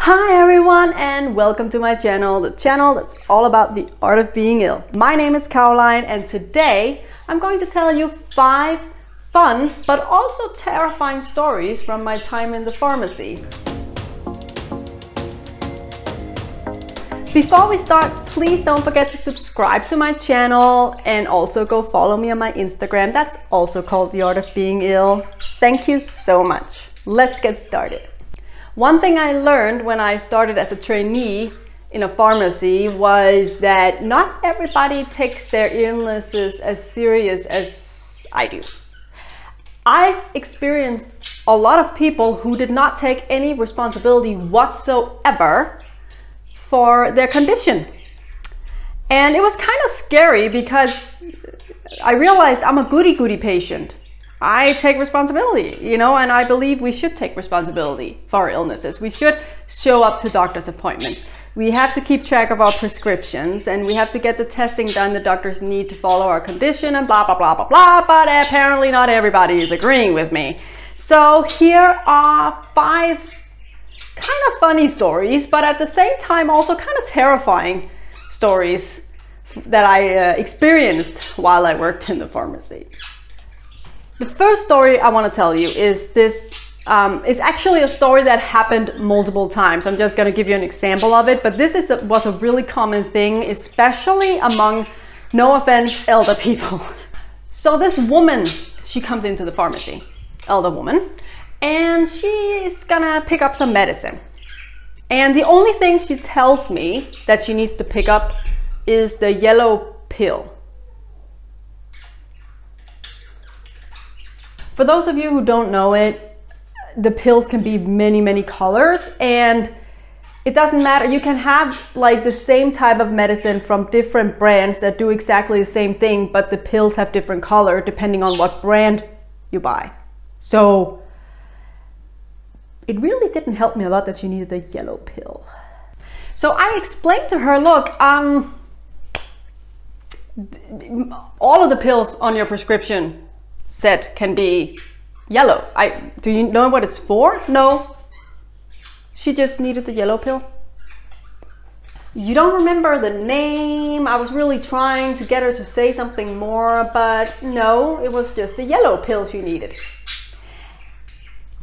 Hi everyone and welcome to my channel, the channel that's all about the art of being ill. My name is Caroline and today I'm going to tell you 5 fun but also terrifying stories from my time in the pharmacy. Before we start, please don't forget to subscribe to my channel and also go follow me on my Instagram. That's also called The Art of Being Ill. Thank you so much. Let's get started. One thing I learned when I started as a trainee in a pharmacy was that not everybody takes their illnesses as serious as I do. I experienced a lot of people who did not take any responsibility whatsoever for their condition. And it was kind of scary because I realized I'm a goody-goody patient. I take responsibility, and I believe we should take responsibility for our illnesses. We should show up to doctor's appointments. We have to keep track of our prescriptions and we have to get the testing done the doctors need to follow our condition and blah, blah, blah, blah, blah. But apparently not everybody is agreeing with me. So here are 5 kind of funny stories, but at the same time also kind of terrifying stories that I experienced while I worked in the pharmacy. The first story I want to tell you is is actually a story that happened multiple times. I'm just going to give you an example of it, but this was a really common thing, especially among, no offense, elder people. So this woman, she comes into the pharmacy, elder woman, and she's gonna pick up some medicine. And the only thing she tells me that she needs to pick up is the yellow pill. For those of you who don't know it, the pills can be many colors, and it doesn't matter. You can have like the same type of medicine from different brands that do exactly the same thing, but the pills have different color depending on what brand you buy. So it really didn't help me a lot that she needed the yellow pill. So I explained to her, look, all of the pills on your prescription set can be yellow. Do you know what it's for? No. She just needed the yellow pill. You don't remember the name? I was really trying to get her to say something more, but no, it was just the yellow pill she needed.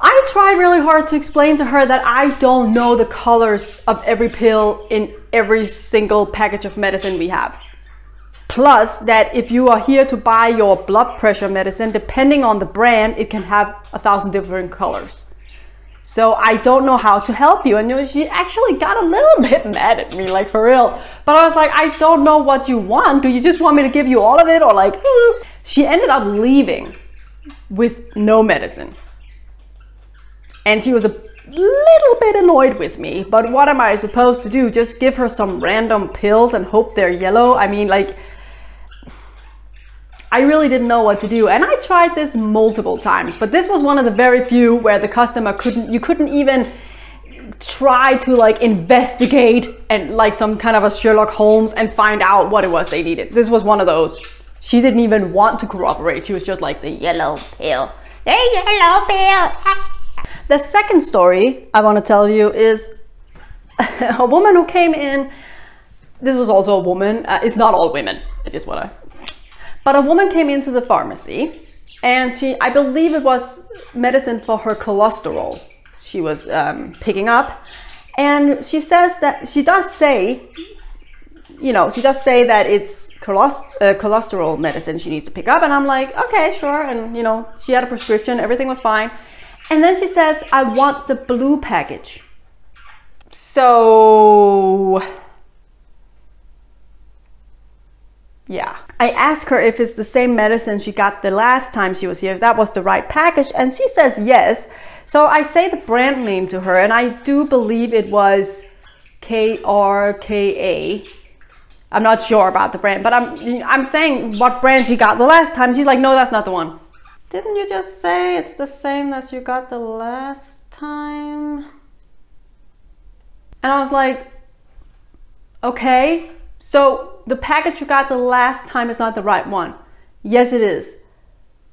I tried really hard to explain to her that I don't know the colors of every pill in every single package of medicine we have. Plus that if you are here to buy your blood pressure medicine, depending on the brand, it can have 1,000 different colors. So I don't know how to help you. And she actually got a little bit mad at me, like for real. But I was like, I don't know what you want. Do you just want me to give you all of it? Or like, She ended up leaving with no medicine. And she was a little bit annoyed with me. But what am I supposed to do? Just give her some random pills and hope they're yellow? I mean, like, I really didn't know what to do, and I tried this multiple times, but this was one of the very few where the customer you couldn't even try to like investigate and like some kind of a Sherlock Holmes and find out what it was they needed. This was one of those. She didn't even want to cooperate. She was just like, the yellow pill, the yellow pill. The second story I want to tell you is a woman who came in. This was also a woman. It's not all women. I just want to. But a woman came into the pharmacy and I believe it was medicine for her cholesterol she was picking up. And she says that, she does say that it's cholesterol medicine she needs to pick up. And I'm like, okay, sure. And she had a prescription, everything was fine. And then she says, I want the blue package. So yeah, I asked her if it's the same medicine she got the last time she was here, if that was the right package, and she says yes. So I say the brand name to her, and I do believe it was KRKA. I'm not sure about the brand, but I'm saying what brand she got the last time. She's like, no, that's not the one. Didn't you just say it's the same as you got the last time? And I was like, okay. So the package you got the last time is not the right one. Yes, it is.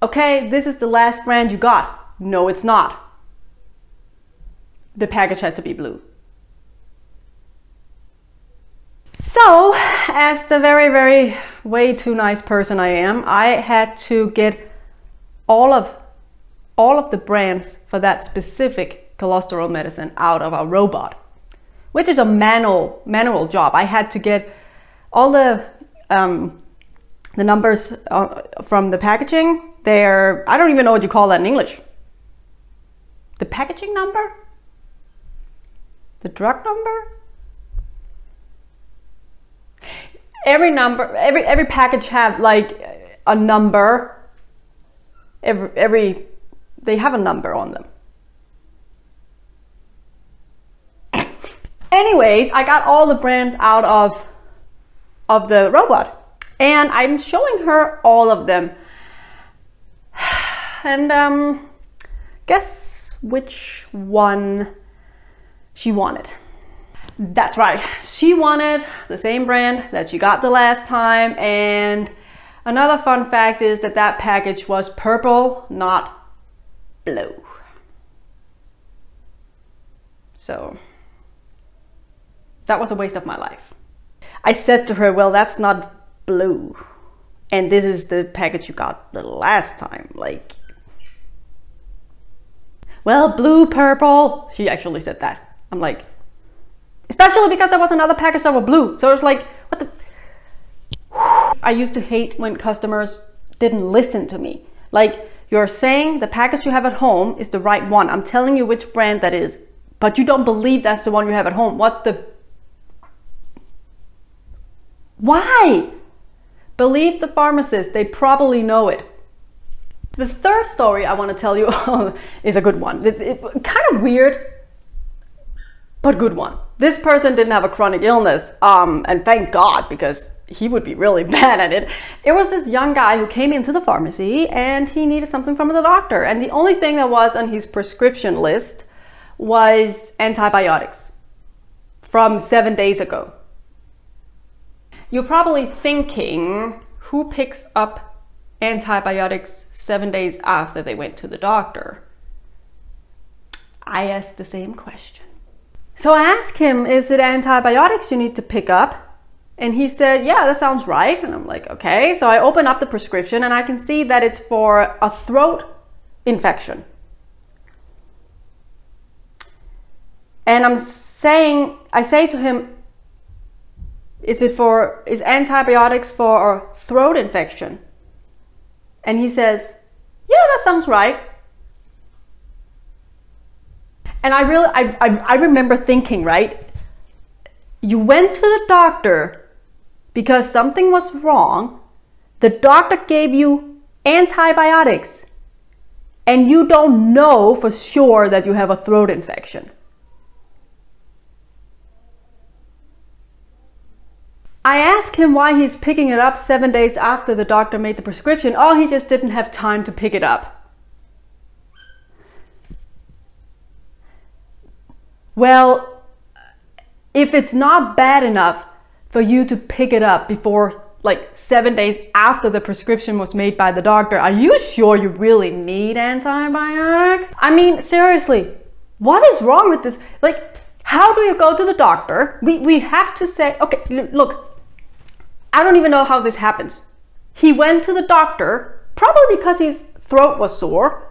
Okay, this is the last brand you got. No, it's not. The package had to be blue. So, as the very, very way too nice person I am, I had to get all of the brands for that specific cholesterol medicine out of our robot, which is a manual job. I had to get all the numbers from the packaging. I don't even know what you call that in English. The packaging number? The drug number? Every package have like a number. They have a number on them. Anyways, I got all the brands out of the robot, and I'm showing her all of them. And guess which one she wanted. That's right, she wanted the same brand that she got the last time. And another fun fact is that that package was purple, not blue. So that was a waste of my life. I said to her, well, that's not blue, and this is the package you got the last time. Like, well, blue, purple. She actually said that. I'm like, especially because there was another package that was blue. So it's like, what the? I used to hate when customers didn't listen to me. Like, you're saying the package you have at home is the right one. I'm telling you which brand that is, but you don't believe that's the one you have at home. What the? Why? Believe the pharmacist, they probably know it. The third story I want to tell you is a good one. Kind of weird, but good one. This person didn't have a chronic illness, and thank God, because he would be really bad at it. It was this young guy who came into the pharmacy and he needed something from the doctor. And the only thing that was on his prescription list was antibiotics from 7 days ago. You're probably thinking, who picks up antibiotics 7 days after they went to the doctor? I asked the same question. So I asked him, is it antibiotics you need to pick up? And he said, yeah, that sounds right. And I'm like, okay. So I open up the prescription and I can see that it's for a throat infection. And I say to him, is antibiotics for a throat infection? And he says, yeah, that sounds right. And I remember thinking, right? You went to the doctor because something was wrong. The doctor gave you antibiotics and you don't know for sure that you have a throat infection. I asked him why he's picking it up 7 days after the doctor made the prescription. Oh, he just didn't have time to pick it up. Well, if it's not bad enough for you to pick it up before like 7 days after the prescription was made by the doctor, are you sure you really need antibiotics? I mean, seriously, what is wrong with this? Like, how do you go to the doctor? We have to say, okay, look, I don't even know how this happens. He went to the doctor, probably because his throat was sore.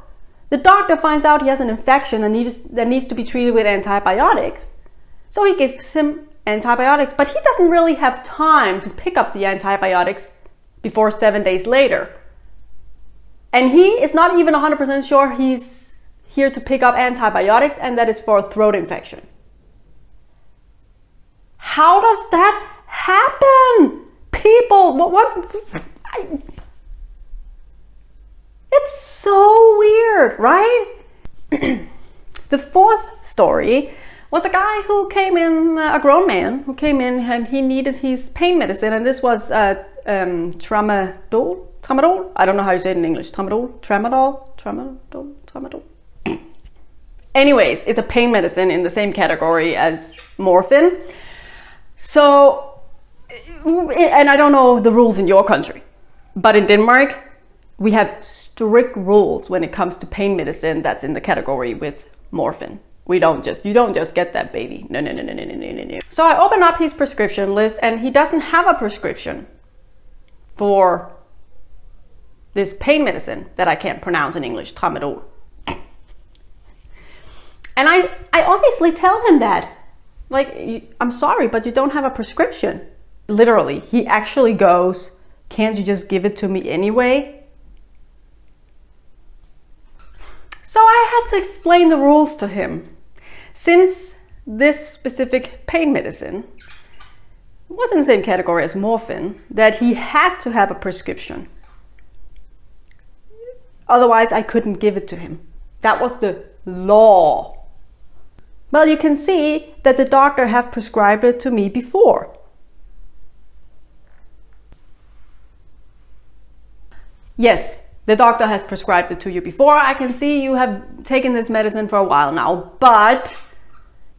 The doctor finds out he has an infection that needs to be treated with antibiotics. So he gives him antibiotics, but he doesn't really have time to pick up the antibiotics before 7 days later. And he is not even 100% sure he's here to pick up antibiotics and that it's for a throat infection. How does that happen? People, it's so weird, right? The fourth story was a guy who came in, a grown man who came in and he needed his pain medicine, and this was tramadol. I don't know how you say it in English. Tramadol. Anyways, it's a pain medicine in the same category as morphine. So, and I don't know the rules in your country, but in Denmark, we have strict rules when it comes to pain medicine that's in the category with morphine. You don't just get that, baby. No, no, no, no, no, no, no, no. So I open up his prescription list and he doesn't have a prescription for this pain medicine that I can't pronounce in English, tramadol. And I obviously tell him that, like, I'm sorry, but you don't have a prescription. Literally, he actually goes, can't you just give it to me anyway? So I had to explain the rules to him. Since this specific pain medicine was in the same category as morphine, that he had to have a prescription. Otherwise, I couldn't give it to him. That was the law. Well, you can see that the doctor have prescribed it to me before. Yes, the doctor has prescribed it to you before. I can see you have taken this medicine for a while now, but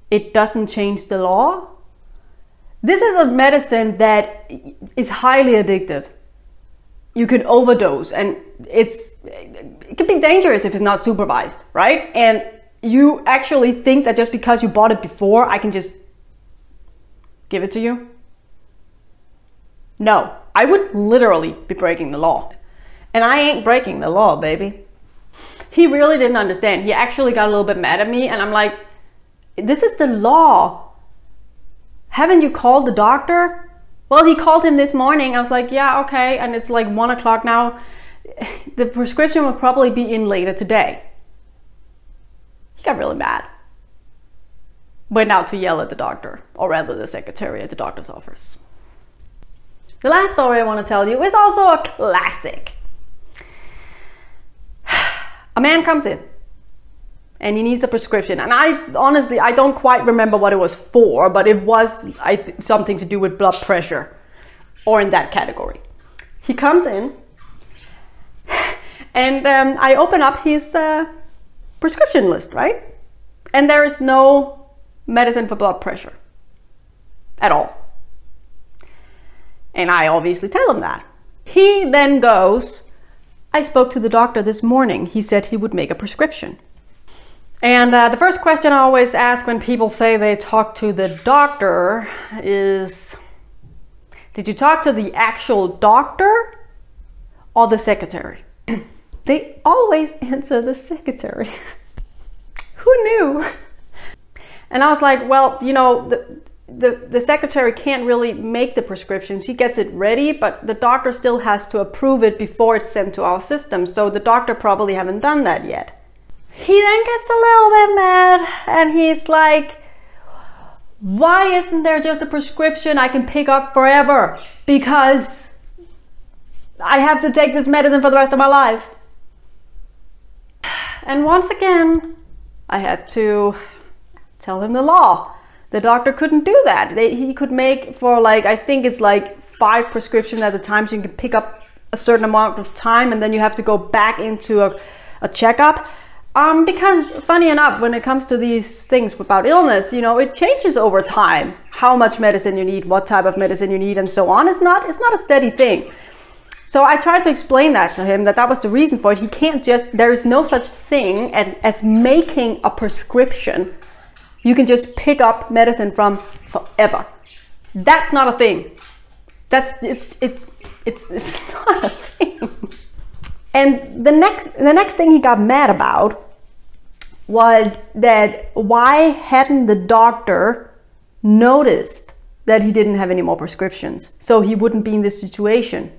it doesn't change the law. This is a medicine that is highly addictive. You can overdose, and it can be dangerous if it's not supervised, right? And you actually think that just because you bought it before, I can just give it to you? No, I would literally be breaking the law. And I ain't breaking the law, baby. He really didn't understand. He actually got a little bit mad at me, and I'm like, this is the law. Haven't you called the doctor? Well, he called him this morning. I was like, yeah, okay. And it's like 1 o'clock now. The prescription will probably be in later today. He got really mad. Went out to yell at the doctor, or rather the secretary at the doctor's office. The last story I want to tell you is also a classic. A man comes in and he needs a prescription, and I honestly don't quite remember what it was for, but it was something to do with blood pressure, or in that category. He comes in and I open up his prescription list, right? And there is no medicine for blood pressure at all. And I obviously tell him that. He then goes, I spoke to the doctor this morning. He said he would make a prescription. And the first question I always ask when people say they talk to the doctor is, did you talk to the actual doctor or the secretary? They always answer the secretary. Who knew? And I was like, well, you know, the secretary can't really make the prescriptions. He gets it ready, but the doctor still has to approve it before it's sent to our system. So the doctor probably haven't done that yet. He then gets a little bit mad and he's like, why isn't there just a prescription I can pick up forever? Because I have to take this medicine for the rest of my life. And once again, I had to tell him the law. The doctor couldn't do that. He could make for like, I think it's like 5 prescriptions at a time, so you can pick up a certain amount of time and then you have to go back into a checkup. Because funny enough, when it comes to these things about illness, you know, it changes over time. How much medicine you need, what type of medicine you need, and so on. It's not a steady thing. So I tried to explain that to him, that was the reason for it. He can't just, there is no such thing as making a prescription you can just pick up medicine from forever. That's not a thing. It's not a thing. And the next thing he got mad about was that why hadn't the doctor noticed that he didn't have any more prescriptions, so he wouldn't be in this situation.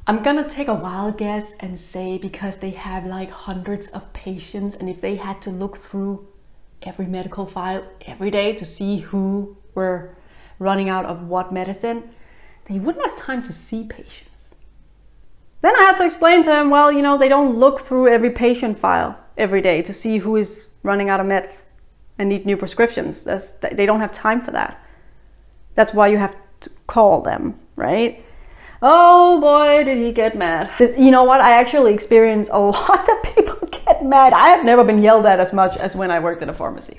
I'm gonna take a wild guess and say because they have like hundreds of patients, and if they had to look through every medical file every day to see who were running out of what medicine, they wouldn't have time to see patients. Then I had to explain to him, well, you know, they don't look through every patient file every day to see who is running out of meds and need new prescriptions. They don't have time for that. That's why you have to call them, right? Oh boy, did he get mad. You know what? I actually experienced a lot of people get mad. I have never been yelled at as much as when I worked at a pharmacy.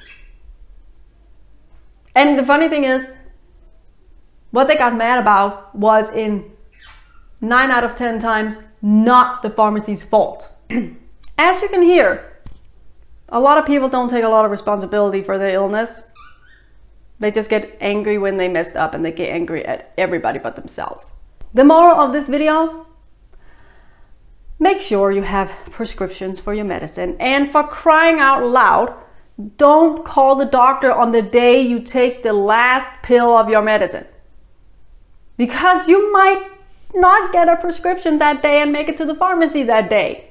And the funny thing is, what they got mad about was in 9 out of 10 times not the pharmacy's fault. As you can hear, a lot of people don't take a lot of responsibility for their illness. They just get angry when they messed up, and they get angry at everybody but themselves. The moral of this video: make sure you have prescriptions for your medicine, and for crying out loud, don't call the doctor on the day you take the last pill of your medicine, because you might not get a prescription that day and make it to the pharmacy that day.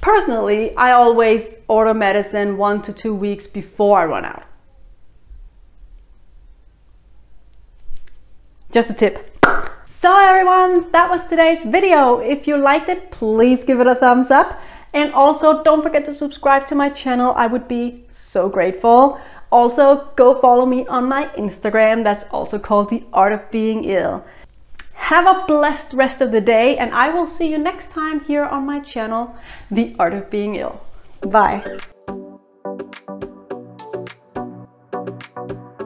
Personally, I always order medicine 1 to 2 weeks before I run out. Just a tip. So everyone, that was today's video. If you liked it, please give it a thumbs up. And also don't forget to subscribe to my channel. I would be so grateful. Also, go follow me on my Instagram. That's also called The Art of Being Ill. Have a blessed rest of the day, and I will see you next time here on my channel, The Art of Being Ill. Bye.